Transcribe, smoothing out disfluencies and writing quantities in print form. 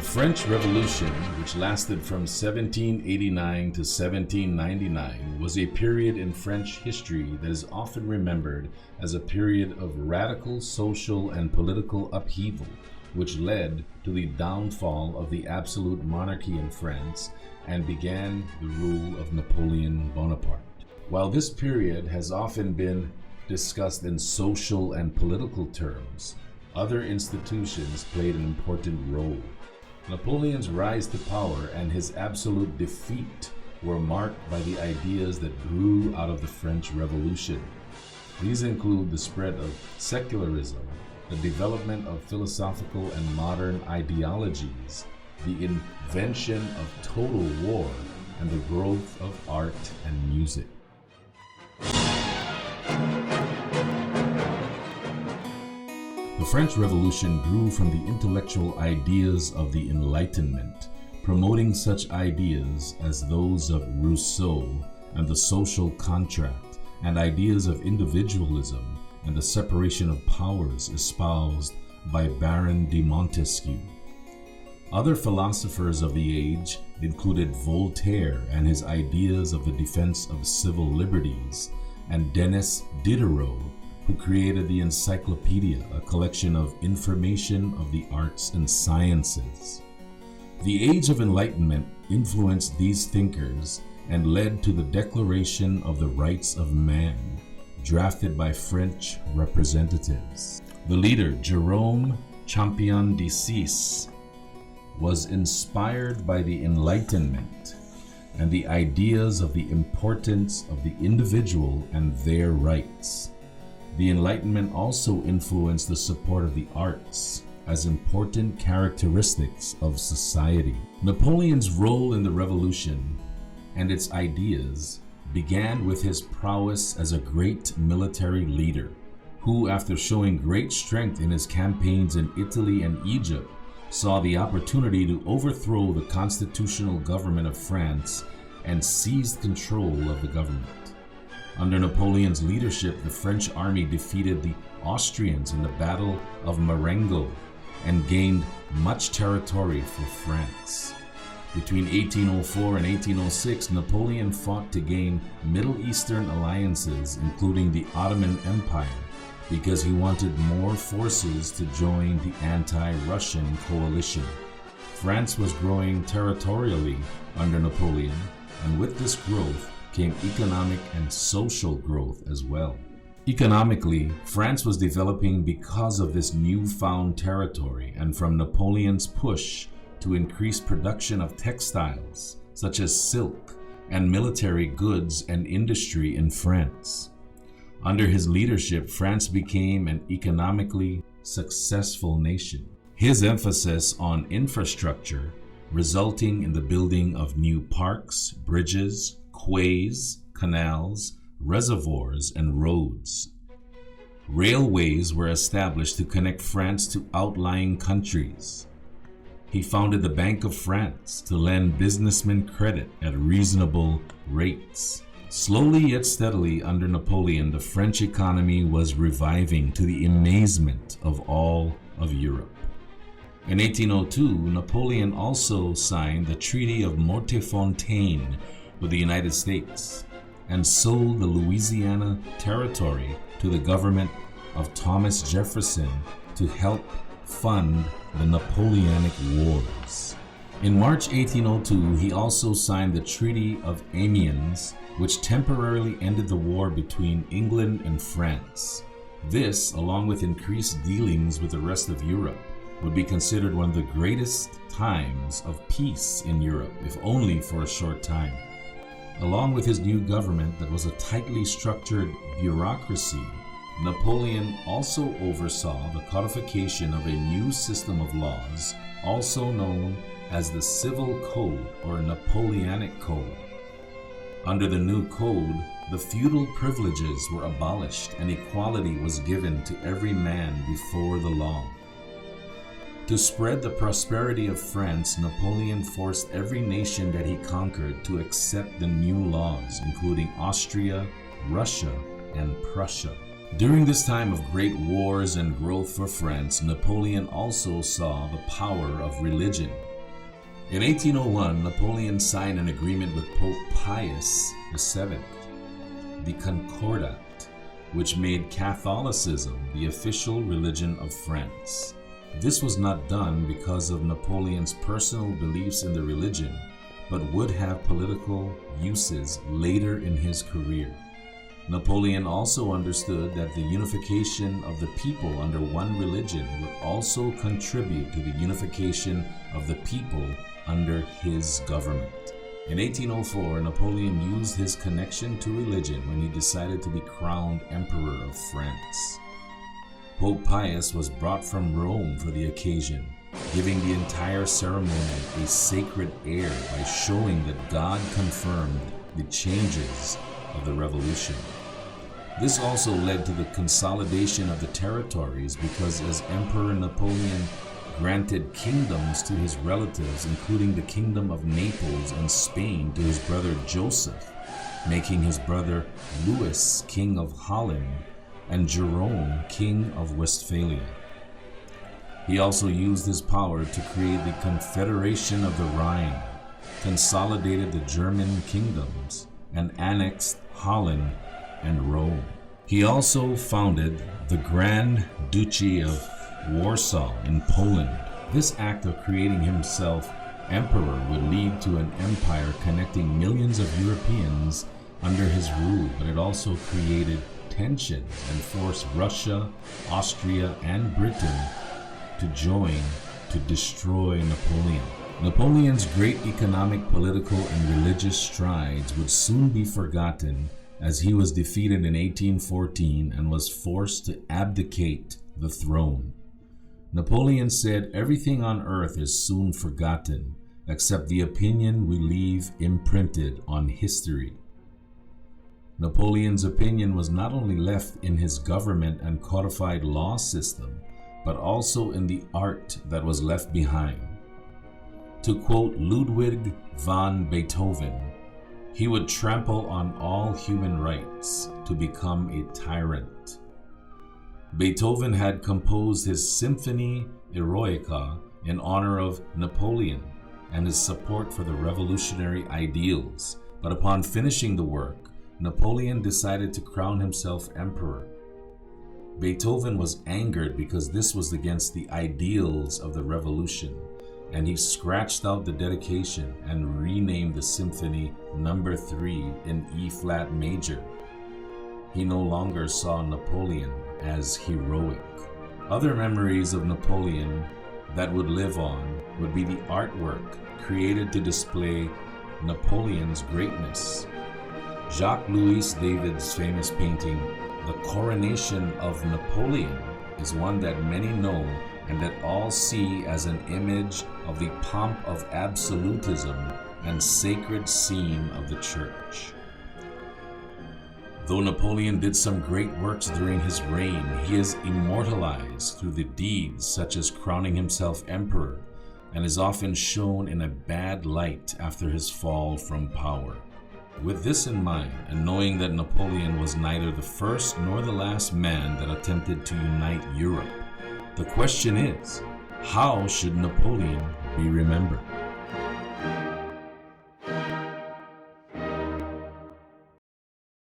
French Revolution, which lasted from 1789 to 1799, was a period in French history that is often remembered as a period of radical social and political upheaval, which led to the downfall of the absolute monarchy in France and began the rule of Napoleon Bonaparte. While this period has often been discussed in social and political terms, other institutions played an important role. Napoleon's rise to power and his absolute defeat were marked by the ideas that grew out of the French Revolution. These include the spread of secularism, the development of philosophical and modern ideologies, the invention of total war, and the growth of art and music. The French Revolution grew from the intellectual ideas of the Enlightenment, promoting such ideas as those of Rousseau and the social contract, and ideas of individualism and the separation of powers espoused by Baron de Montesquieu. Other philosophers of the age included Voltaire and his ideas of the defense of civil liberties, and Denis Diderot, who created the Encyclopedia, a collection of information of the arts and sciences. The Age of Enlightenment influenced these thinkers and led to the Declaration of the Rights of Man, drafted by French representatives. The leader, Jérôme Champion de Six, was inspired by the Enlightenment and the ideas of the importance of the individual and their rights. The Enlightenment also influenced the support of the arts as important characteristics of society. Napoleon's role in the revolution and its ideas began with his prowess as a great military leader, who, after showing great strength in his campaigns in Italy and Egypt, saw the opportunity to overthrow the constitutional government of France and seized control of the government. Under Napoleon's leadership, the French army defeated the Austrians in the Battle of Marengo and gained much territory for France. Between 1804 and 1806, Napoleon fought to gain Middle Eastern alliances, including the Ottoman Empire, because he wanted more forces to join the anti-Russian coalition. France was growing territorially under Napoleon, and with this growth came economic and social growth as well. Economically, France was developing because of this newfound territory and from Napoleon's push to increase production of textiles, such as silk, and military goods and industry in France. Under his leadership, France became an economically successful nation. His emphasis on infrastructure, resulting in the building of new parks, bridges, quays, canals, reservoirs, and roads. Railways were established to connect France to outlying countries. He founded the Bank of France to lend businessmen credit at reasonable rates. Slowly yet steadily under Napoleon, the French economy was reviving to the amazement of all of Europe. In 1802, Napoleon also signed the Treaty of Montefontaine with the United States and sold the Louisiana Territory to the government of Thomas Jefferson to help fund the Napoleonic Wars. In March 1802, he also signed the Treaty of Amiens, which temporarily ended the war between England and France. This, along with increased dealings with the rest of Europe, would be considered one of the greatest times of peace in Europe, if only for a short time. Along with his new government that was a tightly structured bureaucracy, Napoleon also oversaw the codification of a new system of laws, also known as the Civil Code or Napoleonic Code. Under the new code, the feudal privileges were abolished and equality was given to every man before the law. To spread the prosperity of France, Napoleon forced every nation that he conquered to accept the new laws, including Austria, Russia, and Prussia. During this time of great wars and growth for France, Napoleon also saw the power of religion In 1801, Napoleon signed an agreement with Pope Pius VII, the Concordat, which made Catholicism the official religion of France. This was not done because of Napoleon's personal beliefs in the religion, but would have political uses later in his career. Napoleon also understood that the unification of the people under one religion would also contribute to the unification of the people under his government. In 1804, Napoleon used his connection to religion when he decided to be crowned Emperor of France. Pope Pius was brought from Rome for the occasion, giving the entire ceremony a sacred air by showing that God confirmed the changes of the revolution. This also led to the consolidation of the territories because as Emperor Napoleon granted kingdoms to his relatives, including the Kingdom of Naples and Spain, to his brother Joseph, making his brother Louis King of Holland and Jerome King of Westphalia. He also used his power to create the Confederation of the Rhine, consolidated the German kingdoms, and annexed Holland and Rome. He also founded the Grand Duchy of Warsaw in Poland. This act of creating himself emperor would lead to an empire connecting millions of Europeans under his rule, but it also created tension and forced Russia, Austria, and Britain to join to destroy Napoleon. Napoleon's great economic, political, and religious strides would soon be forgotten as he was defeated in 1814 and was forced to abdicate the throne. Napoleon said, "Everything on earth is soon forgotten, except the opinion we leave imprinted on history." Napoleon's opinion was not only left in his government and codified law system, but also in the art that was left behind. To quote Ludwig van Beethoven, he would trample on all human rights to become a tyrant. Beethoven had composed his Symphonie Eroica in honor of Napoleon and his support for the revolutionary ideals, but upon finishing the work, Napoleon decided to crown himself emperor. Beethoven was angered because this was against the ideals of the revolution, and he scratched out the dedication and renamed the symphony No. 3 in E-flat major. He no longer saw Napoleon as heroic. Other memories of Napoleon that would live on would be the artwork created to display Napoleon's greatness. Jacques-Louis David's famous painting, The Coronation of Napoleon, is one that many know and that all see as an image of the pomp of absolutism and sacred scene of the church. Though Napoleon did some great works during his reign, he is immortalized through the deeds such as crowning himself emperor, and is often shown in a bad light after his fall from power. With this in mind, and knowing that Napoleon was neither the first nor the last man that attempted to unite Europe, the question is, how should Napoleon be remembered?